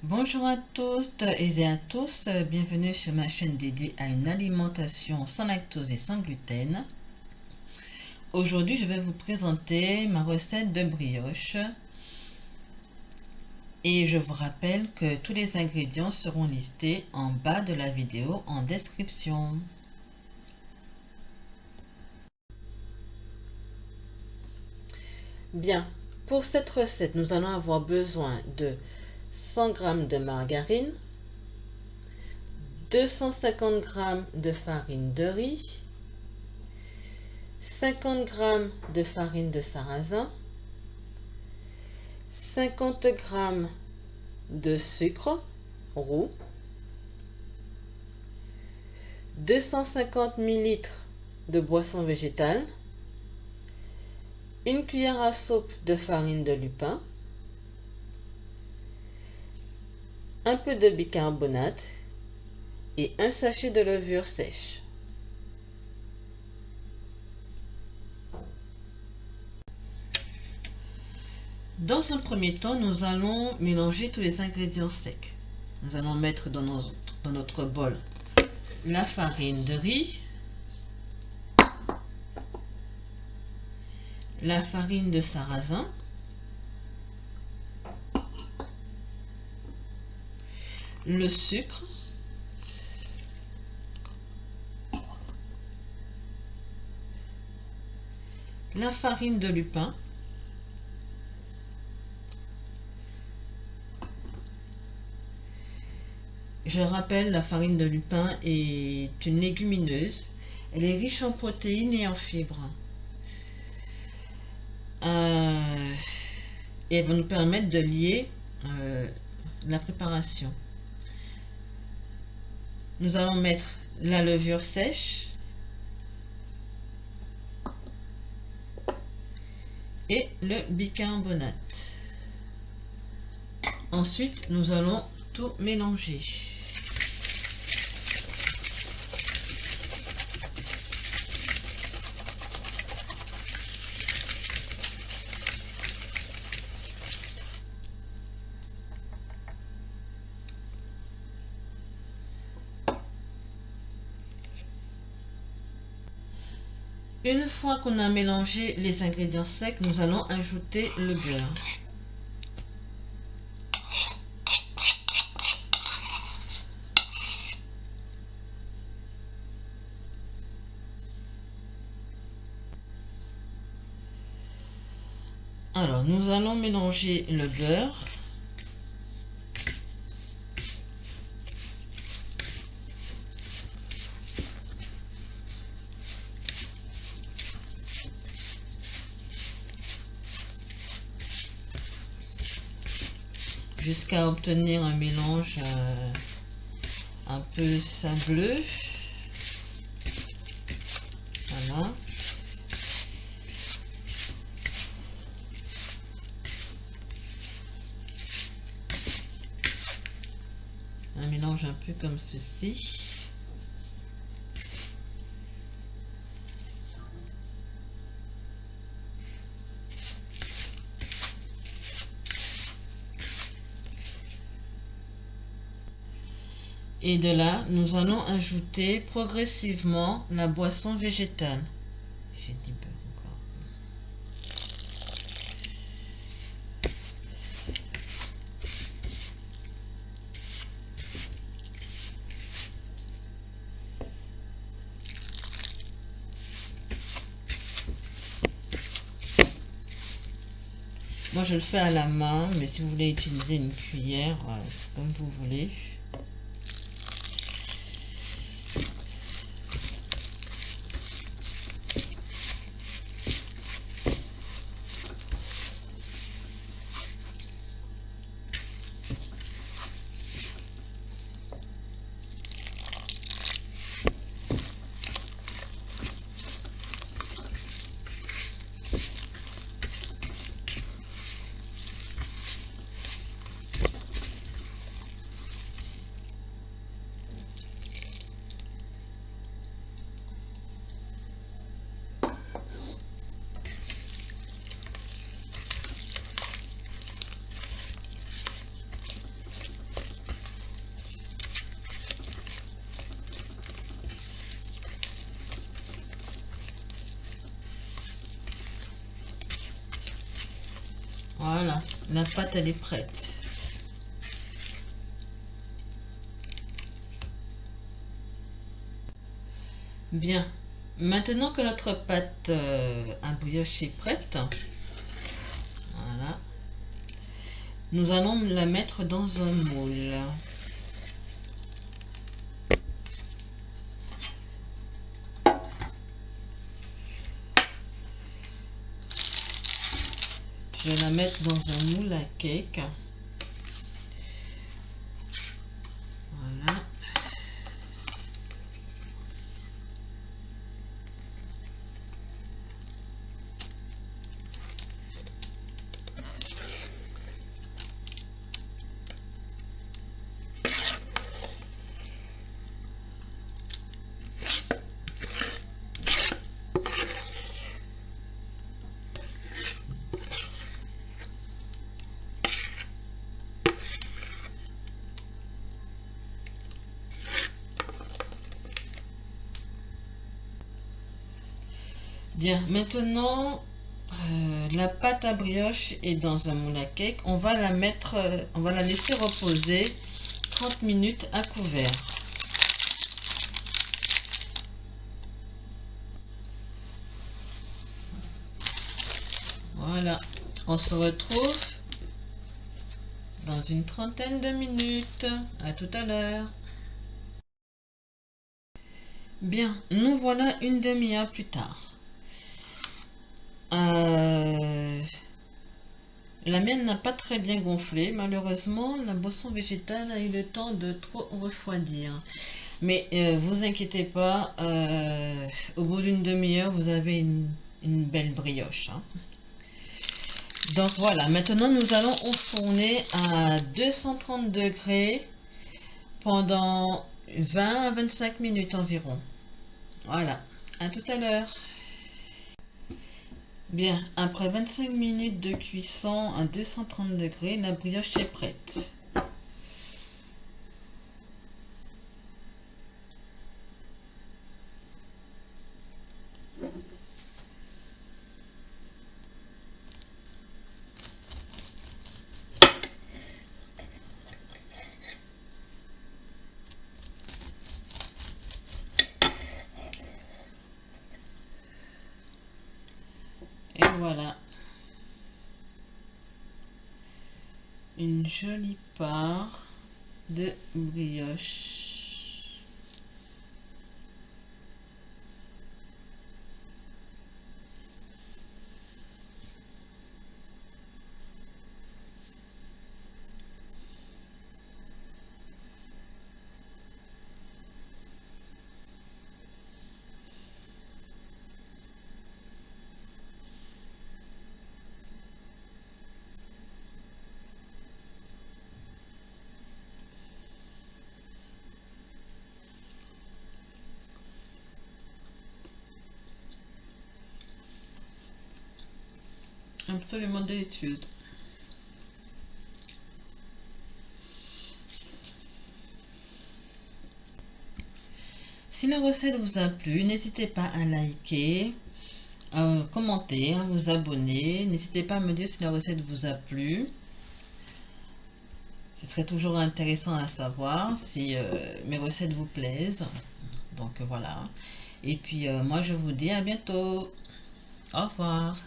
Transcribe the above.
Bonjour à toutes et à tous, bienvenue sur ma chaîne dédiée à une alimentation sans lactose et sans gluten. Aujourd'hui, je vais vous présenter ma recette de brioche et je vous rappelle que tous les ingrédients seront listés en bas de la vidéo en description. Bien, pour cette recette, nous allons avoir besoin de 100 g de margarine, 250 g de farine de riz, 50 g de farine de sarrasin, 50 g de sucre roux, 250 ml de boisson végétale, une cuillère à soupe de farine de lupin, un peu de bicarbonate et un sachet de levure sèche. Dans un premier temps, nous allons mélanger tous les ingrédients secs. Nous allons mettre dans notre bol la farine de riz, la farine de sarrasin, le sucre, la farine de lupin, je rappelle, la farine de lupin est une légumineuse. Elle est riche en protéines et en fibres. Et elle va nous permettre de lier la préparation. Nous allons mettre la levure sèche et le bicarbonate. Ensuite, nous allons tout mélanger. Une fois qu'on a mélangé les ingrédients secs, nous allons ajouter le beurre. Alors, nous allons mélanger le beurre. Jusqu'à obtenir un mélange un peu sableux. Voilà. Un mélange un peu comme ceci. Et de là, nous allons ajouter progressivement la boisson végétale. J'ai dit beurre encore. Moi, je le fais à la main, mais si vous voulez utiliser une cuillère, c'est comme vous voulez. Voilà, la pâte elle est prête. Bien, maintenant que notre pâte à brioche est prête, voilà, nous allons la mettre dans un moule. Je vais la mettre dans un moule à cake. Voilà. Bien, maintenant la pâte à brioche est dans un moule à cake. On va la mettre, on va la laisser reposer 30 minutes à couvert. Voilà, on se retrouve dans une trentaine de minutes. À tout à l'heure. Bien, nous voilà une demi-heure plus tard. La mienne n'a pas très bien gonflé. Malheureusement, la boisson végétale a eu le temps de trop refroidir. Mais vous inquiétez pas, au bout d'une demi-heure, vous avez une belle brioche. Hein. Donc voilà, maintenant nous allons enfourner à 230 degrés pendant 20 à 25 minutes environ. Voilà, à tout à l'heure. Bien, après 25 minutes de cuisson à 230 degrés, la brioche est prête. Et voilà, une jolie part de brioche. Absolument délicieuse. Si la recette vous a plu, n'hésitez pas à liker, à commenter, à vous abonner. N'hésitez pas à me dire si la recette vous a plu. Ce serait toujours intéressant à savoir si mes recettes vous plaisent. Donc voilà. Et puis moi je vous dis à bientôt. Au revoir.